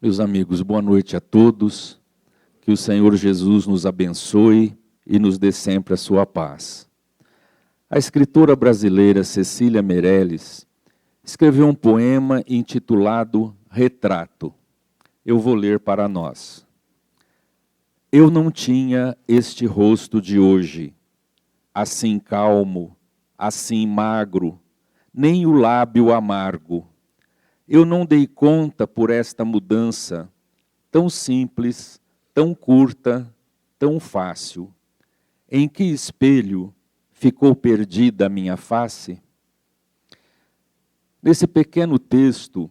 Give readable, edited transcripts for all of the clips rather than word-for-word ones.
Meus amigos, boa noite a todos. Que o Senhor Jesus nos abençoe e nos dê sempre a sua paz. A escritora brasileira Cecília Meirelles escreveu um poema intitulado Retrato. Eu vou ler para nós. Eu não tinha este rosto de hoje, assim calmo, assim magro, nem o lábio amargo. Eu não dei conta por esta mudança, tão simples, tão curta, tão fácil. Em que espelho ficou perdida a minha face? Nesse pequeno texto,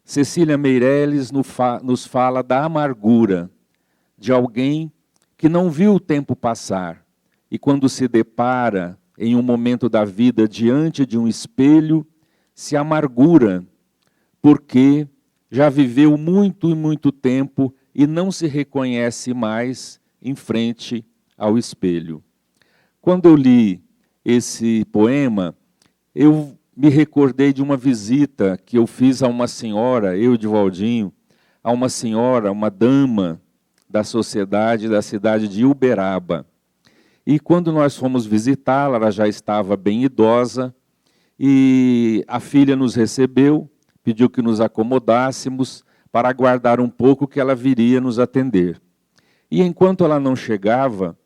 Cecília Meirelles nos fala da amargura de alguém que não viu o tempo passar e quando se depara em um momento da vida diante de um espelho, se amargura porque já viveu muito e muito tempo e não se reconhece mais em frente ao espelho. Quando eu li esse poema, eu me recordei de uma visita que eu fiz a uma senhora, eu de Valdinho, a uma senhora, uma dama da sociedade da cidade de Uberaba. E quando nós fomos visitá-la, ela já estava bem idosa, e a filha nos recebeu, pediu que nos acomodássemos para aguardar um pouco que ela viria nos atender. E enquanto ela não chegava,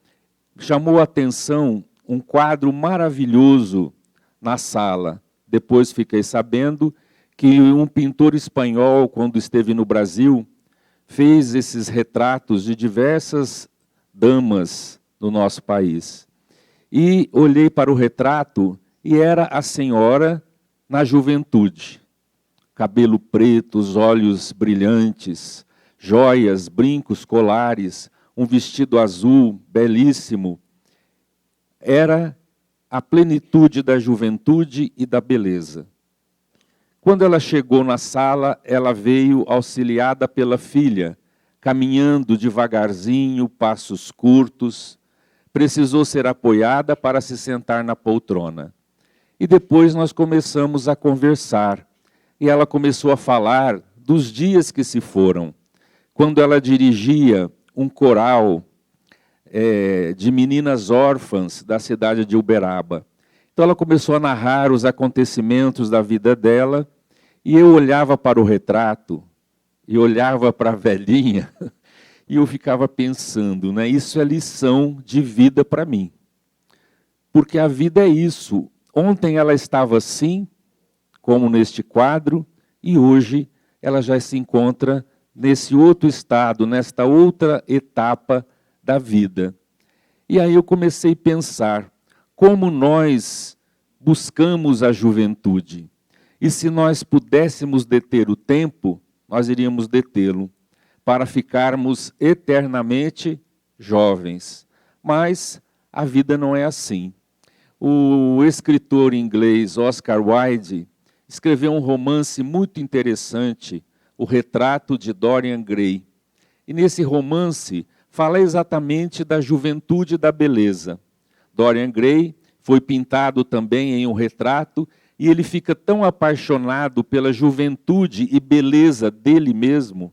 chamou a atenção um quadro maravilhoso na sala. Depois fiquei sabendo que um pintor espanhol, quando esteve no Brasil, fez esses retratos de diversas damas do nosso país. E olhei para o retrato e era a senhora na juventude. Cabelo preto, os olhos brilhantes, joias, brincos, colares, um vestido azul belíssimo. Era a plenitude da juventude e da beleza. Quando ela chegou na sala, ela veio auxiliada pela filha, caminhando devagarzinho, passos curtos. Precisou ser apoiada para se sentar na poltrona. E depois nós começamos a conversar. E ela começou a falar dos dias que se foram, quando ela dirigia um coral de meninas órfãs da cidade de Uberaba. Então ela começou a narrar os acontecimentos da vida dela, e eu olhava para o retrato, e olhava para a velhinha, e eu ficava pensando, né, isso é lição de vida para mim. Porque a vida é isso. Ontem ela estava assim, como neste quadro, e hoje ela já se encontra nesse outro estado, nesta outra etapa da vida. E aí eu comecei a pensar como nós buscamos a juventude. E se nós pudéssemos deter o tempo, nós iríamos detê-lo, para ficarmos eternamente jovens. Mas a vida não é assim. O escritor inglês Oscar Wilde escreveu um romance muito interessante, O Retrato de Dorian Gray. E nesse romance fala exatamente da juventude e da beleza. Dorian Gray foi pintado também em um retrato e ele fica tão apaixonado pela juventude e beleza dele mesmo.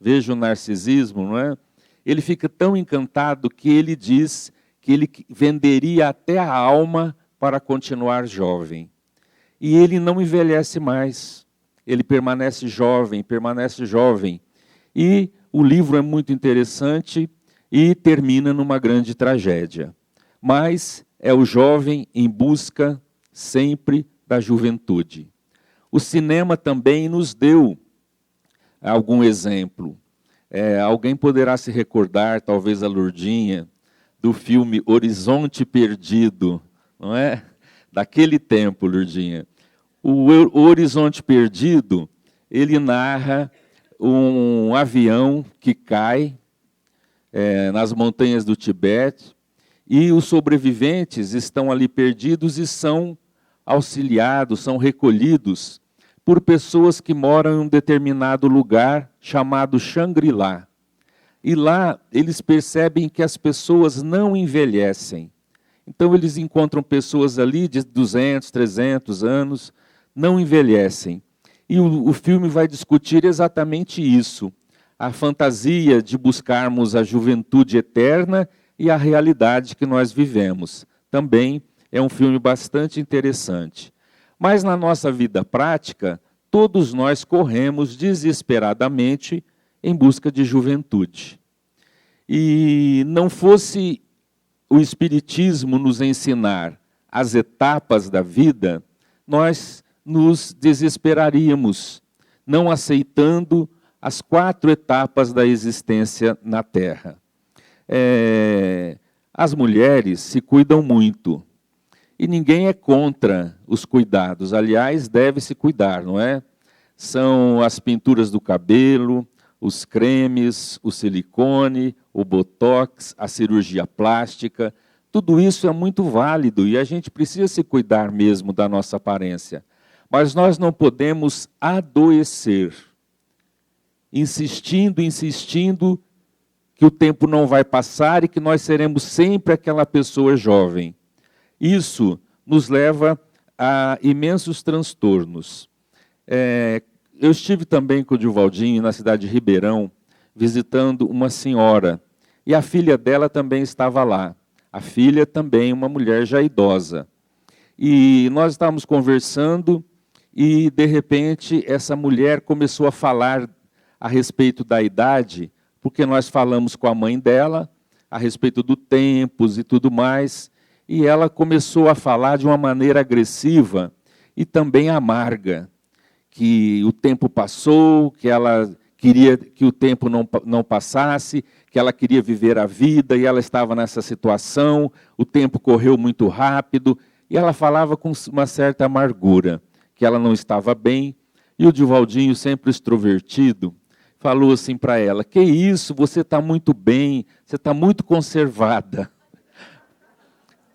Veja o narcisismo, não é? Ele fica tão encantado que ele diz que ele venderia até a alma para continuar jovem. E ele não envelhece mais, ele permanece jovem. E o livro é muito interessante e termina numa grande tragédia. Mas é o jovem em busca sempre da juventude. O cinema também nos deu algum exemplo. Alguém poderá se recordar, talvez a Lourdinha, do filme Horizonte Perdido, não é? Daquele tempo, Lourdinha. O Horizonte Perdido, ele narra um avião que cai nas montanhas do Tibete e os sobreviventes estão ali perdidos e são auxiliados, são recolhidos por pessoas que moram em um determinado lugar chamado Xangri-Lá. E lá eles percebem que as pessoas não envelhecem. Então eles encontram pessoas ali de 200, 300 anos, não envelhecem. E o filme vai discutir exatamente isso. a fantasia de buscarmos a juventude eterna e a realidade que nós vivemos. Também é um filme bastante interessante. Mas na nossa vida prática, todos nós corremos desesperadamente em busca de juventude. E não fosse o Espiritismo nos ensinar as etapas da vida, nós nos desesperaríamos, não aceitando as 4 etapas da existência na Terra. As mulheres se cuidam muito, e ninguém é contra os cuidados. Aliás, deve se cuidar, não é? São as pinturas do cabelo, os cremes, o silicone, o botox, a cirurgia plástica. Tudo isso é muito válido e a gente precisa se cuidar mesmo da nossa aparência. Mas nós não podemos adoecer, insistindo que o tempo não vai passar e que nós seremos sempre aquela pessoa jovem. Isso nos leva a imensos transtornos. Eu estive também com o Duvaldinho na cidade de Ribeirão, visitando uma senhora, e a filha dela também estava lá. A filha também, uma mulher já idosa. E nós estávamos conversando e, de repente, essa mulher começou a falar a respeito da idade, porque nós falamos com a mãe dela a respeito do tempos e tudo mais, e ela começou a falar de uma maneira agressiva e também amarga, que o tempo passou, que ela queria que o tempo não passasse, que ela queria viver a vida e ela estava nessa situação, o tempo correu muito rápido, e ela falava com uma certa amargura, que ela não estava bem, e o Duvaldinho, sempre extrovertido, falou assim para ela: que isso, você está muito bem, você está muito conservada.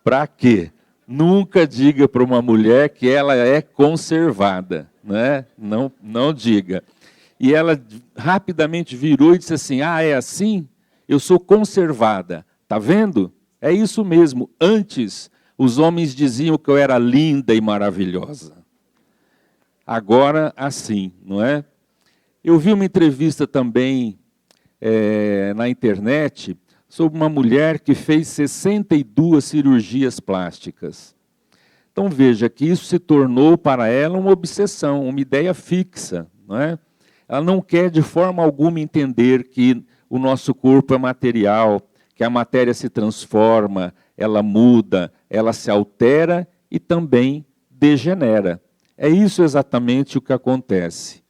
Para quê? Nunca diga para uma mulher que ela é conservada, né? Não diga. E ela rapidamente virou e disse assim: ah, é assim? Eu sou conservada. Está vendo? É isso mesmo. Antes, os homens diziam que eu era linda e maravilhosa. Agora, assim, não é? Eu vi uma entrevista também na internet sobre uma mulher que fez 62 cirurgias plásticas. Então veja que isso se tornou para ela uma obsessão, uma ideia fixa, não é? Ela não quer de forma alguma entender que o nosso corpo é material, que a matéria se transforma, ela muda, ela se altera e também degenera. É isso exatamente o que acontece.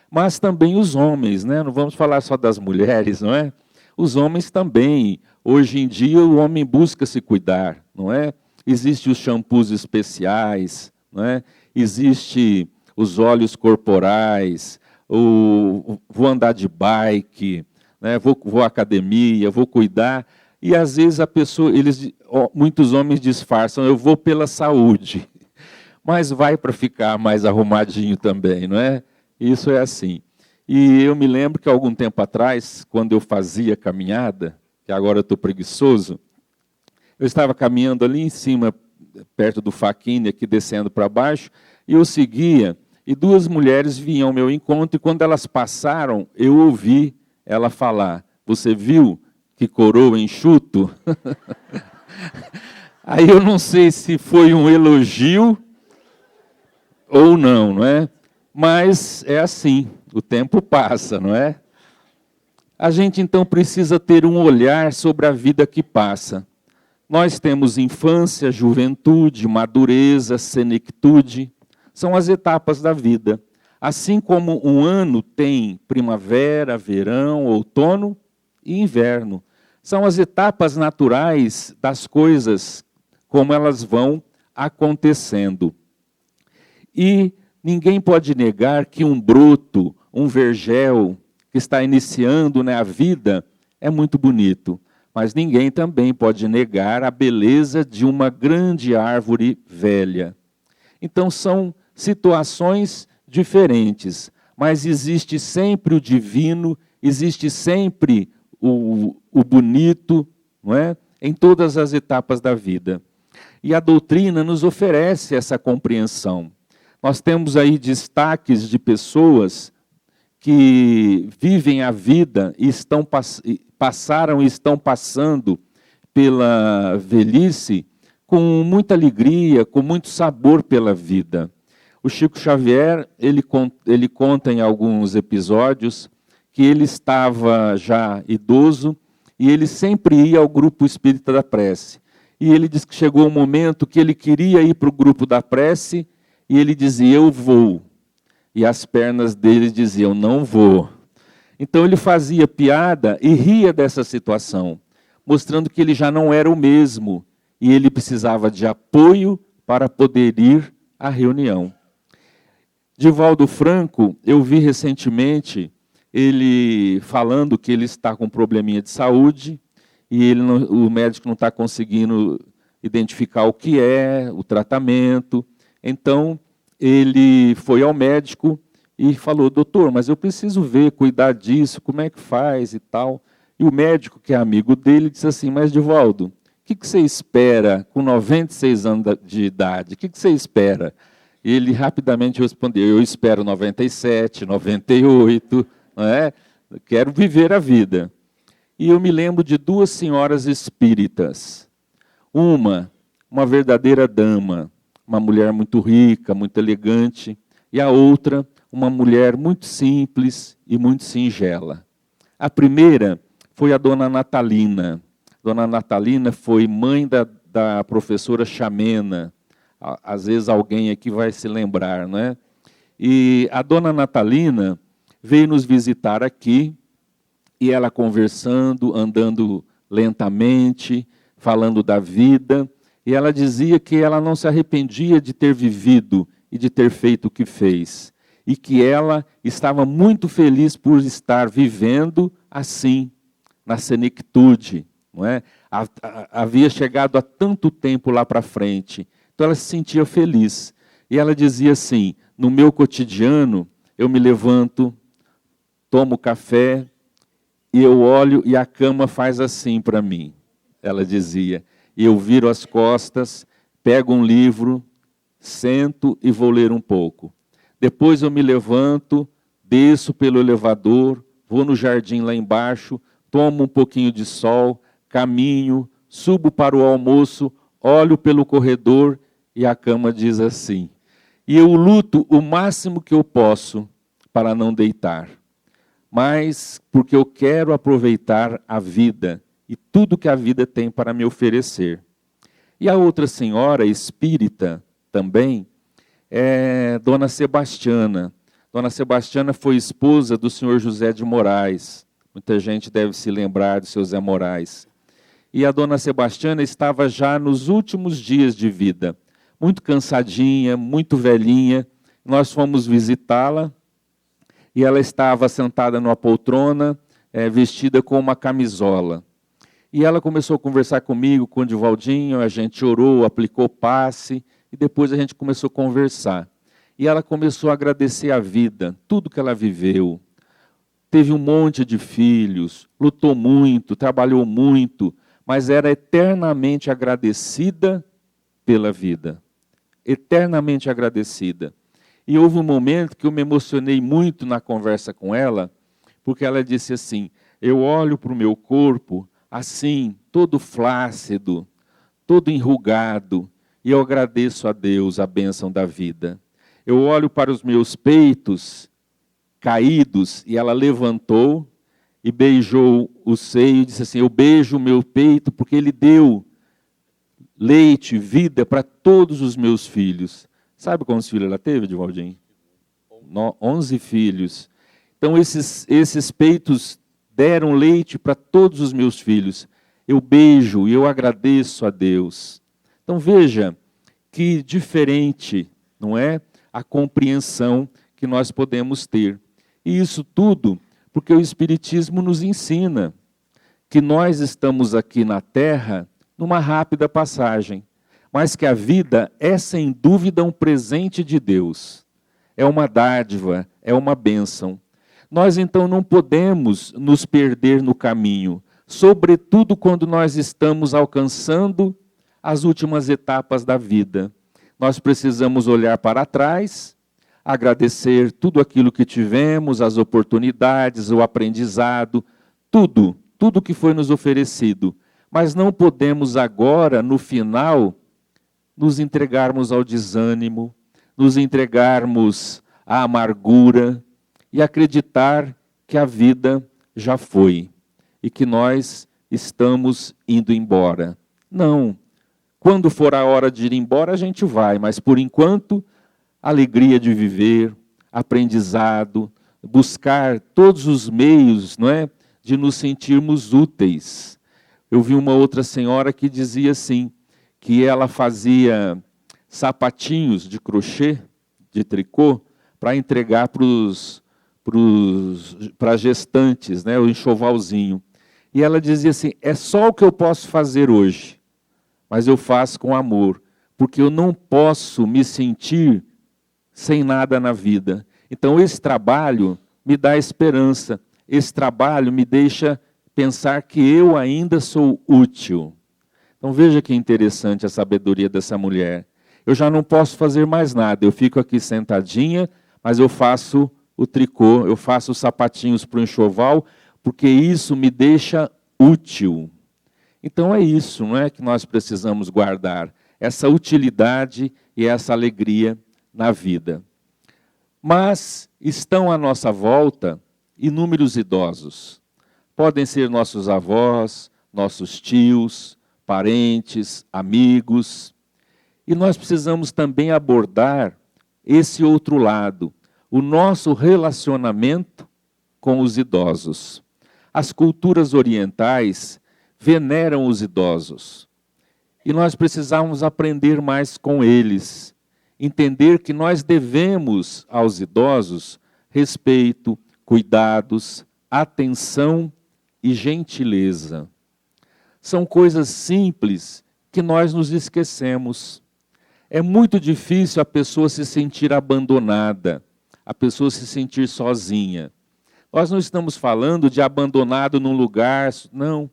Mas também os homens, né? Não vamos falar só das mulheres, não é? Os homens também. Hoje em dia o homem busca se cuidar, não é? Existem os shampoos especiais, não é? Existem os óleos corporais, vou andar de bike, né? Vou à academia, vou cuidar. E às vezes muitos homens disfarçam: eu vou pela saúde. Mas vai para ficar mais arrumadinho também, não é? Isso é assim. E eu me lembro que algum tempo atrás, quando eu fazia caminhada, que agora eu estou preguiçoso, eu estava caminhando ali em cima, perto do Faquini, aqui descendo para baixo, e eu seguia, e 2 mulheres vinham ao meu encontro, e quando elas passaram, eu ouvi ela falar: você viu que coroa enxuto? Aí eu não sei se foi um elogio ou não, não é? Mas é assim, o tempo passa, não é? A gente então precisa ter um olhar sobre a vida que passa. Nós temos infância, juventude, madureza, senectude, são as etapas da vida. Assim como um ano tem primavera, verão, outono e inverno. São as etapas naturais das coisas, como elas vão acontecendo. E ninguém pode negar que um broto, um vergel, que está iniciando, né, a vida, é muito bonito. Mas ninguém também pode negar a beleza de uma grande árvore velha. Então são situações diferentes, mas existe sempre o divino, existe sempre o bonito, não é? Em todas as etapas da vida. E a doutrina nos oferece essa compreensão. Nós temos aí destaques de pessoas que vivem a vida e passaram e estão passando pela velhice com muita alegria, com muito sabor pela vida. O Chico Xavier, ele conta em alguns episódios que ele estava já idoso e ele sempre ia ao grupo espírita da prece. E ele diz que chegou um momento que ele queria ir para o grupo da prece e ele dizia, eu vou. E as pernas dele diziam, não vou. Então ele fazia piada e ria dessa situação, mostrando que ele já não era o mesmo e ele precisava de apoio para poder ir à reunião. Divaldo Franco, eu vi recentemente ele falando que ele está com um probleminha de saúde e o médico não está conseguindo identificar o que é, o tratamento. Então, ele foi ao médico e falou, doutor, mas eu preciso ver, cuidar disso, como é que faz e tal. E o médico, que é amigo dele, disse assim, mas Divaldo, o que você espera com 96 anos de idade? O que você espera? E ele rapidamente respondeu, eu espero 97, 98, não é? Quero viver a vida. E eu me lembro de duas senhoras espíritas. Uma verdadeira dama, uma mulher muito rica, muito elegante, e a outra, uma mulher muito simples e muito singela. A primeira foi a dona Natalina. Dona Natalina foi mãe da professora Chamena. Às vezes alguém aqui vai se lembrar, não é? E a dona Natalina veio nos visitar aqui, e ela conversando, andando lentamente, falando da vida, e ela dizia que ela não se arrependia de ter vivido e de ter feito o que fez, e que ela estava muito feliz por estar vivendo assim, na senectude, não é? Havia chegado há tanto tempo lá para frente, então ela se sentia feliz. E ela dizia assim, no meu cotidiano, eu me levanto, tomo café, e eu olho e a cama faz assim para mim, ela dizia. E eu viro as costas, pego um livro, sento e vou ler um pouco. Depois eu me levanto, desço pelo elevador, vou no jardim lá embaixo, tomo um pouquinho de sol, caminho, subo para o almoço, olho pelo corredor e a cama diz assim. E eu luto o máximo que eu posso para não deitar. Mas porque eu quero aproveitar a vida e tudo que a vida tem para me oferecer. E a outra senhora espírita também é Dona Sebastiana. Dona Sebastiana foi esposa do senhor José de Moraes. Muita gente deve se lembrar do seu Zé Moraes. E a Dona Sebastiana estava já nos últimos dias de vida, muito cansadinha, muito velhinha. Nós fomos visitá-la. E ela estava sentada numa poltrona, vestida com uma camisola. E ela começou a conversar comigo, com o Divaldinho, a gente orou, aplicou passe, e depois a gente começou a conversar. E ela começou a agradecer a vida, tudo que ela viveu. Teve um monte de filhos, lutou muito, trabalhou muito, mas era eternamente agradecida pela vida. Eternamente agradecida. E houve um momento que eu me emocionei muito na conversa com ela, porque ela disse assim, eu olho para o meu corpo assim, todo flácido, todo enrugado, e eu agradeço a Deus a bênção da vida. Eu olho para os meus peitos caídos, e ela levantou e beijou o seio e disse assim, eu beijo o meu peito porque ele deu leite, vida para todos os meus filhos. Sabe quantos filhos ela teve, Divaldinho? 11 filhos. Então, esses peitos deram leite para todos os meus filhos. Eu beijo e eu agradeço a Deus. Então, veja que diferente, não é? A compreensão que nós podemos ter. E isso tudo porque o Espiritismo nos ensina que nós estamos aqui na Terra numa rápida passagem. Mas que a vida é, sem dúvida, um presente de Deus. É uma dádiva, é uma bênção. Nós, então, não podemos nos perder no caminho, sobretudo quando nós estamos alcançando as últimas etapas da vida. Nós precisamos olhar para trás, agradecer tudo aquilo que tivemos, as oportunidades, o aprendizado, tudo que foi nos oferecido. Mas não podemos agora, no final, nos entregarmos ao desânimo, nos entregarmos à amargura e acreditar que a vida já foi e que nós estamos indo embora. Não. Quando for a hora de ir embora, a gente vai, mas por enquanto, alegria de viver, aprendizado, buscar todos os meios, não é, de nos sentirmos úteis. Eu vi uma outra senhora que dizia assim, que ela fazia sapatinhos de crochê, de tricô, para entregar para gestantes, né, o enxovalzinho. E ela dizia assim, é só o que eu posso fazer hoje, mas eu faço com amor, porque eu não posso me sentir sem nada na vida. Então esse trabalho me dá esperança, esse trabalho me deixa pensar que eu ainda sou útil. Então veja que interessante a sabedoria dessa mulher. Eu já não posso fazer mais nada, eu fico aqui sentadinha, mas eu faço o tricô, eu faço os sapatinhos para o enxoval, porque isso me deixa útil. Então é isso, não é, que nós precisamos guardar, essa utilidade e essa alegria na vida. Mas estão à nossa volta inúmeros idosos. Podem ser nossos avós, nossos tios, parentes, amigos. E nós precisamos também abordar esse outro lado, o nosso relacionamento com os idosos. As culturas orientais veneram os idosos. E nós precisamos aprender mais com eles. Entender que nós devemos aos idosos respeito, cuidados, atenção e gentileza. São coisas simples que nós nos esquecemos. É muito difícil a pessoa se sentir abandonada, a pessoa se sentir sozinha. Nós não estamos falando de abandonado num lugar, não.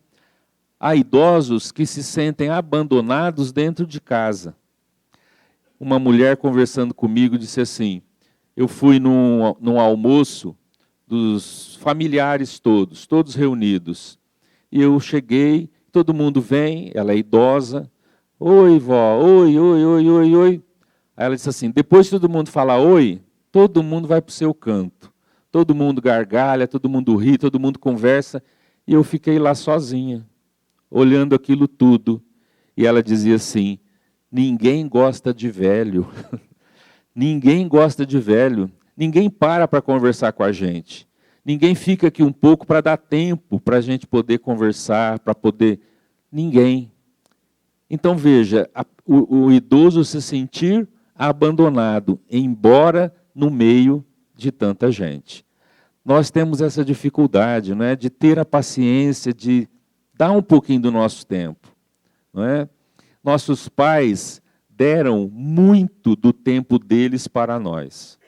Há idosos que se sentem abandonados dentro de casa. Uma mulher conversando comigo disse assim, eu fui num almoço dos familiares todos reunidos. E eu cheguei, todo mundo vem, ela é idosa. Oi, vó, oi, oi, oi, oi, oi. Aí ela disse assim, depois que todo mundo falar oi, todo mundo vai para o seu canto. Todo mundo gargalha, todo mundo ri, todo mundo conversa. E eu fiquei lá sozinha, olhando aquilo tudo. E ela dizia assim, ninguém gosta de velho. Ninguém gosta de velho. Ninguém para conversar com a gente. Ninguém fica aqui um pouco para dar tempo para a gente poder conversar, para poder... Ninguém. Então veja, o idoso se sentir abandonado, embora no meio de tanta gente. Nós temos essa dificuldade, não é, de ter a paciência de dar um pouquinho do nosso tempo. Não é? Nossos pais deram muito do tempo deles para nós.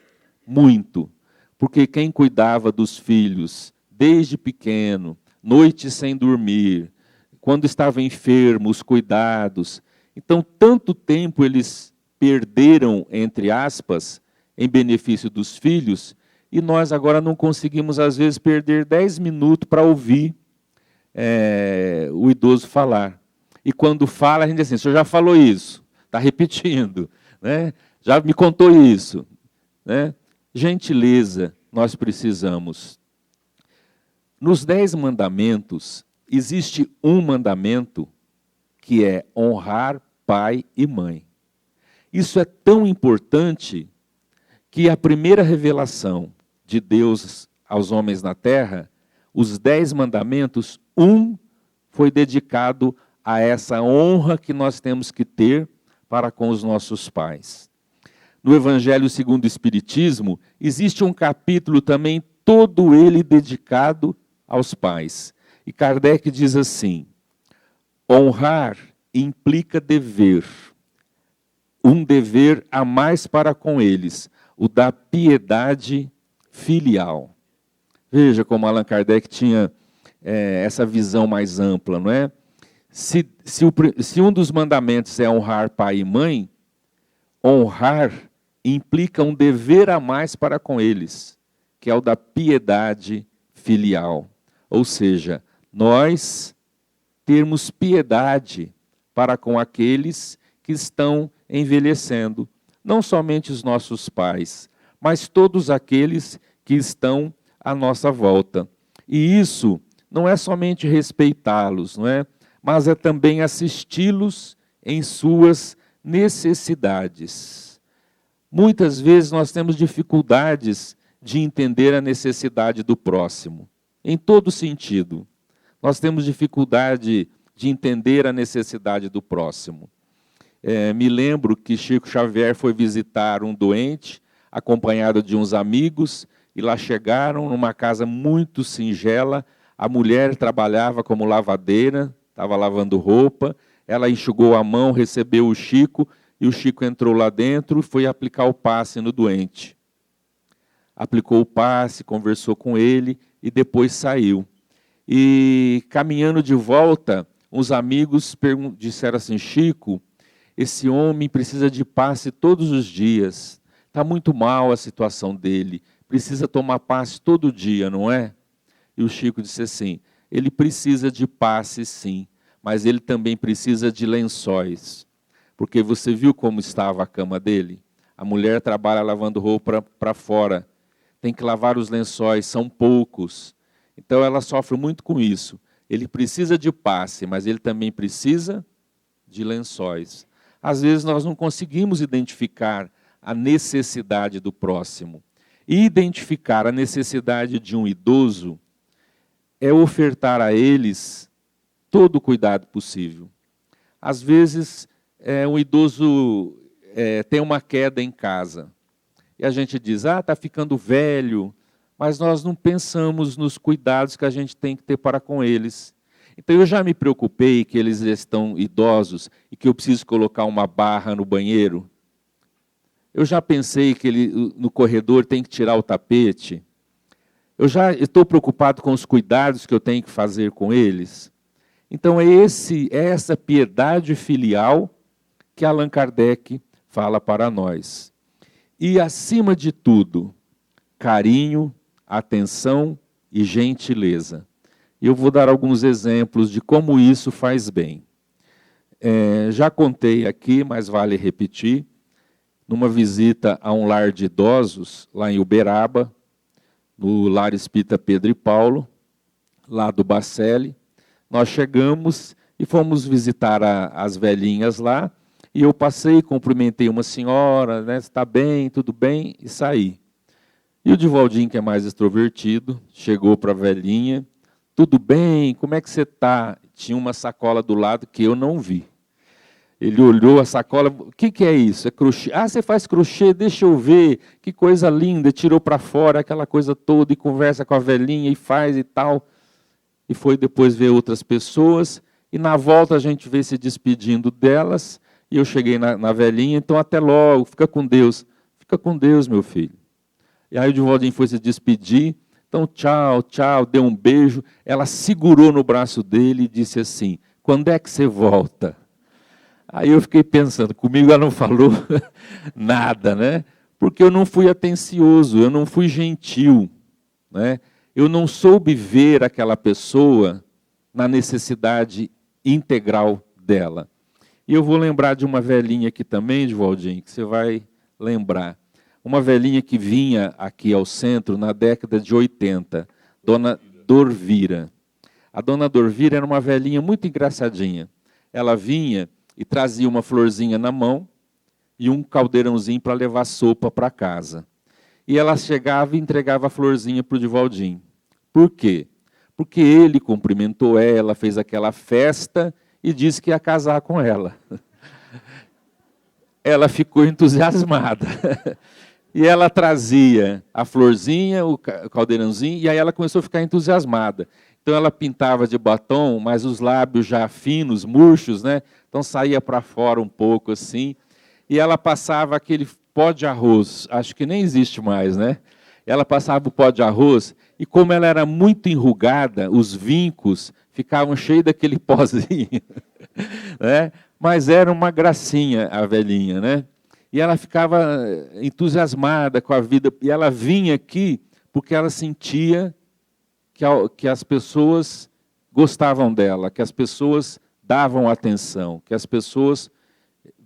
Muito. Porque quem cuidava dos filhos desde pequeno, noite sem dormir, quando estava enfermo, os cuidados. Então, tanto tempo eles perderam, entre aspas, em benefício dos filhos, e nós agora não conseguimos, às vezes, perder 10 minutos para ouvir o idoso falar. E quando fala, a gente diz assim, o senhor já falou isso, está repetindo, né? Já me contou isso. Né? Gentileza, nós precisamos. Nos 10 mandamentos, existe um mandamento que é honrar pai e mãe. Isso é tão importante que a primeira revelação de Deus aos homens na terra, os 10 mandamentos, um foi dedicado a essa honra que nós temos que ter para com os nossos pais. No Evangelho segundo o Espiritismo, existe um capítulo também, todo ele dedicado aos pais. E Kardec diz assim, honrar implica dever, um dever a mais para com eles, o da piedade filial. Veja como Allan Kardec tinha essa visão mais ampla, não é? Se um dos mandamentos é honrar pai e mãe, honrar implica um dever a mais para com eles, que é o da piedade filial. Ou seja, nós termos piedade para com aqueles que estão envelhecendo, não somente os nossos pais, mas todos aqueles que estão à nossa volta. E isso não é somente respeitá-los, não é? Mas é também assisti-los em suas necessidades. Muitas vezes nós temos dificuldades de entender a necessidade do próximo, em todo sentido. Nós temos dificuldade de entender a necessidade do próximo. Me lembro que Chico Xavier foi visitar um doente, acompanhado de uns amigos, e lá chegaram numa casa muito singela. A mulher trabalhava como lavadeira, estava lavando roupa, ela enxugou a mão, recebeu o Chico, e o Chico entrou lá dentro e foi aplicar o passe no doente. Aplicou o passe, conversou com ele e depois saiu. E caminhando de volta, uns amigos disseram assim: Chico, esse homem precisa de passe todos os dias. Está muito mal a situação dele. Precisa tomar passe todo dia, não é? E o Chico disse assim: ele precisa de passe sim, mas ele também precisa de lençóis. Porque você viu como estava a cama dele? A mulher trabalha lavando roupa para fora. Tem que lavar os lençóis, são poucos. Então ela sofre muito com isso. Ele precisa de passe, mas ele também precisa de lençóis. Às vezes nós não conseguimos identificar a necessidade do próximo. E identificar a necessidade de um idoso é ofertar a eles todo o cuidado possível. Às vezes, um idoso tem uma queda em casa. E a gente diz: está ficando velho, mas nós não pensamos nos cuidados que a gente tem que ter para com eles. Então eu já me preocupei que eles estão idosos e que eu preciso colocar uma barra no banheiro. Eu já pensei que ele, no corredor, tem que tirar o tapete. Eu já estou preocupado com os cuidados que eu tenho que fazer com eles. Então é essa piedade filial que Allan Kardec fala para nós. E, acima de tudo, carinho, atenção e gentileza. Eu vou dar alguns exemplos de como isso faz bem. Já contei aqui, mas vale repetir, numa visita a um lar de idosos, lá em Uberaba, no Lar Espírita Pedro e Paulo, lá do Bacelli. Nós chegamos e fomos visitar as velhinhas lá, e eu passei, cumprimentei uma senhora, né, está bem, tudo bem, e saí. E o Divaldim, que é mais extrovertido, chegou para a velhinha: tudo bem, como é que você está? Tinha uma sacola do lado que eu não vi. Ele olhou a sacola: o que é isso? É crochê? Ah, você faz crochê? Deixa eu ver, que coisa linda. Tirou para fora aquela coisa toda e conversa com a velhinha e faz e tal. E foi depois ver outras pessoas, e na volta a gente veio se despedindo delas, e eu cheguei na velhinha: então até logo, fica com Deus. Fica com Deus, meu filho. E aí o Divaldim foi se despedir, então tchau, tchau, deu um beijo. Ela segurou no braço dele e disse assim: quando é que você volta? Aí eu fiquei pensando, comigo ela não falou nada, né? Porque eu não fui atencioso, eu não fui gentil, né? Eu não soube ver aquela pessoa na necessidade integral dela. E eu vou lembrar de uma velhinha aqui também, Divaldim, que você vai lembrar. Uma velhinha que vinha aqui ao centro na década de 80, Dona Dorvira. A Dona Dorvira era uma velhinha muito engraçadinha. Ela vinha e trazia uma florzinha na mão e um caldeirãozinho para levar sopa para casa. E ela chegava e entregava a florzinha para o Divaldim. Por quê? Porque ele cumprimentou ela, fez aquela festa e disse que ia casar com ela. Ela ficou entusiasmada. E ela trazia a florzinha, o caldeirãozinho, e aí ela começou a ficar entusiasmada. Então ela pintava de batom, mas os lábios já finos, murchos, né? Então saía para fora um pouco assim. E ela passava aquele pó de arroz, acho que nem existe mais, né? Ela passava o pó de arroz, e como ela era muito enrugada, os vincos ficavam cheios daquele pozinho. Né? Mas era uma gracinha a velhinha, né? E ela ficava entusiasmada com a vida. E ela vinha aqui porque ela sentia que as pessoas gostavam dela, que as pessoas davam atenção, que as pessoas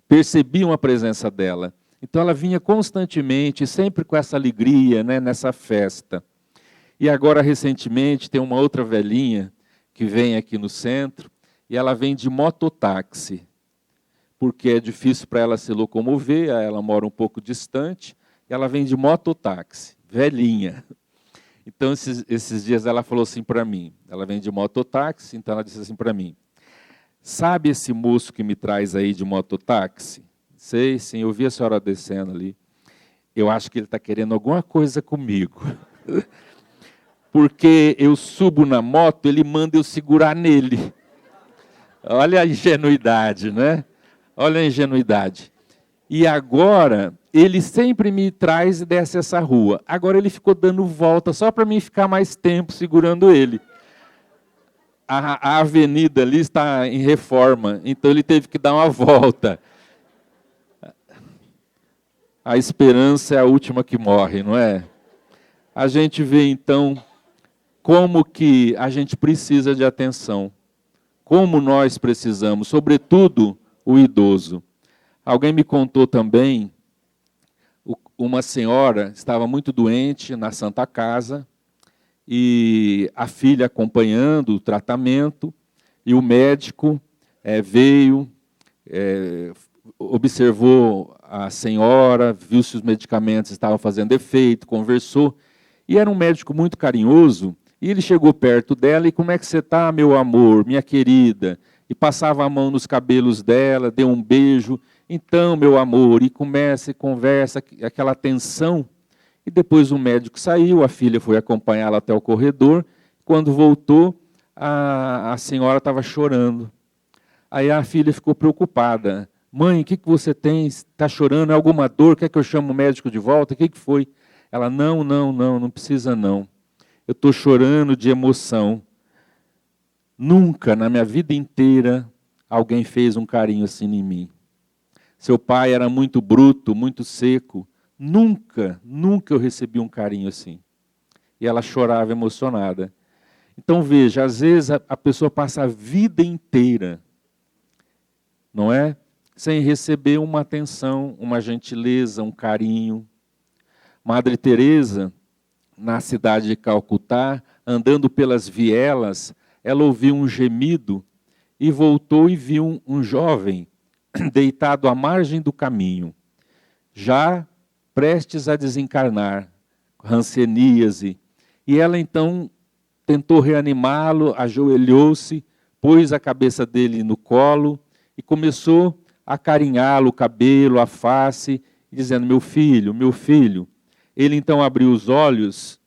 percebiam a presença dela. Então ela vinha constantemente, sempre com essa alegria, né, nessa festa. E agora, recentemente, tem uma outra velhinha que vem aqui no centro, e ela vem de mototáxi, porque é difícil para ela se locomover, ela mora um pouco distante, e ela vem de mototáxi, velhinha. Então, esses dias ela falou assim para mim, ela vem de mototáxi, então ela disse assim para mim, sabe esse moço que me traz aí de mototáxi? Sei, sim, eu vi a senhora descendo ali. Eu acho que ele está querendo alguma coisa comigo. Porque eu subo na moto, ele manda eu segurar nele. Olha a ingenuidade, né? Olha a ingenuidade. E agora, ele sempre me traz e desce essa rua. Agora ele ficou dando volta só para mim ficar mais tempo segurando ele. A avenida ali está em reforma, então ele teve que dar uma volta. A esperança é a última que morre, não é? A gente vê então como que a gente precisa de atenção. Como nós precisamos, sobretudo o idoso. Alguém me contou também, uma senhora estava muito doente na Santa Casa, e a filha acompanhando o tratamento, e o médico veio, observou a senhora, viu se os medicamentos estavam fazendo efeito, conversou, e era um médico muito carinhoso, e ele chegou perto dela, e como é que você está, meu amor, minha querida? E passava a mão nos cabelos dela, deu um beijo, então, meu amor, e começa e conversa, aquela tensão. E depois o médico saiu, a filha foi acompanhá-la até o corredor, quando voltou, a senhora estava chorando. Aí a filha ficou preocupada. Mãe, o que você tem? Está chorando? É alguma dor? Quer que eu chame o médico de volta? O que foi? Ela, não precisa não. Eu estou chorando de emoção. Nunca, na minha vida inteira, alguém fez um carinho assim em mim. Seu pai era muito bruto, muito seco. Nunca eu recebi um carinho assim. E ela chorava emocionada. Então veja, às vezes a pessoa passa a vida inteira, não é? Sem receber uma atenção, uma gentileza, um carinho. Madre Teresa, na cidade de Calcutá, andando pelas vielas, ela ouviu um gemido e voltou e viu um jovem deitado à margem do caminho, já prestes a desencarnar, hanseníase. E ela então tentou reanimá-lo, ajoelhou-se, pôs a cabeça dele no colo e começou a acarinhá-lo, o cabelo, a face, dizendo, meu filho, meu filho. Ele então abriu os olhos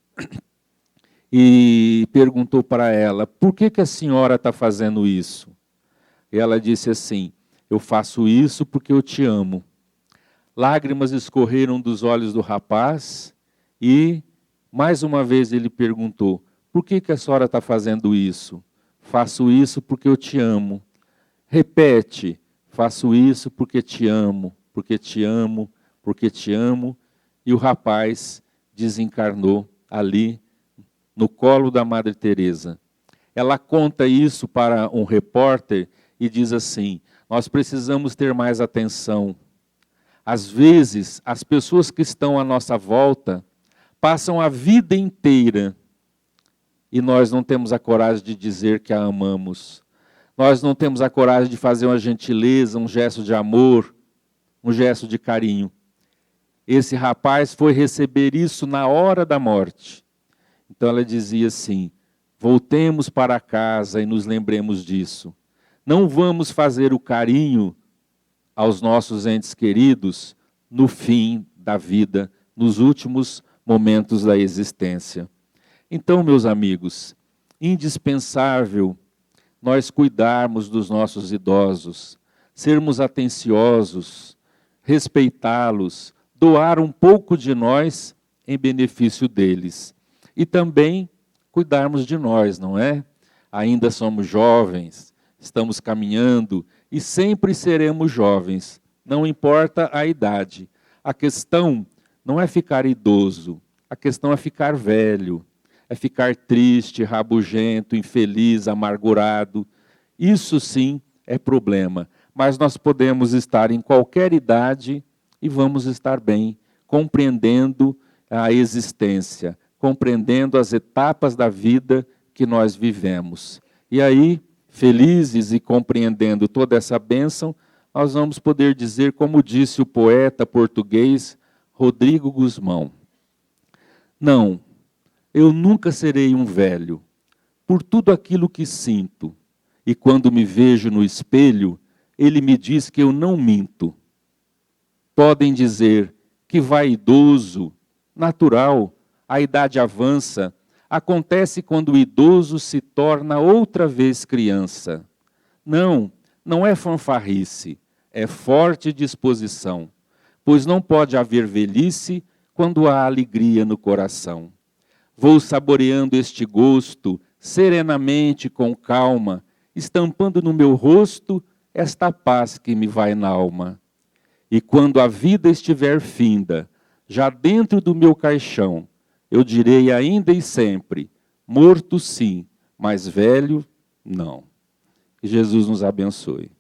e perguntou para ela, por que a senhora está fazendo isso? E ela disse assim, eu faço isso porque eu te amo. Lágrimas escorreram dos olhos do rapaz e, mais uma vez, ele perguntou, por que a senhora está fazendo isso? Faço isso porque eu te amo. Repete, faço isso porque te amo, porque te amo, porque te amo. E o rapaz desencarnou ali, no colo da Madre Teresa. Ela conta isso para um repórter e diz assim, nós precisamos ter mais atenção. Às vezes, as pessoas que estão à nossa volta passam a vida inteira e nós não temos a coragem de dizer que a amamos. Nós não temos a coragem de fazer uma gentileza, um gesto de amor, um gesto de carinho. Esse rapaz foi receber isso na hora da morte. Então ela dizia assim, voltemos para casa e nos lembremos disso. Não vamos fazer o carinho aos nossos entes queridos no fim da vida, nos últimos momentos da existência. Então, meus amigos, indispensável nós cuidarmos dos nossos idosos, sermos atenciosos, respeitá-los, doar um pouco de nós em benefício deles. E também cuidarmos de nós, não é? Ainda somos jovens, estamos caminhando e sempre seremos jovens. não importa a idade. A questão não é ficar idoso, a questão é ficar velho, é ficar triste, rabugento, infeliz, amargurado. Isso sim é problema, mas nós podemos estar em qualquer idade e vamos estar bem, compreendendo a existência, compreendendo as etapas da vida que nós vivemos. E aí, felizes e compreendendo toda essa bênção, nós vamos poder dizer, como disse o poeta português Rodrigo Guzmão: não, eu nunca serei um velho, por tudo aquilo que sinto, e quando me vejo no espelho, ele me diz que eu não minto. Podem dizer que vaidoso, natural, a idade avança, acontece quando o idoso se torna outra vez criança. Não, não é fanfarrice, é forte disposição, pois não pode haver velhice quando há alegria no coração. Vou saboreando este gosto, serenamente, com calma, estampando no meu rosto esta paz que me vai na alma. E quando a vida estiver finda, já dentro do meu caixão, eu direi ainda e sempre, morto sim, mas velho não. Que Jesus nos abençoe.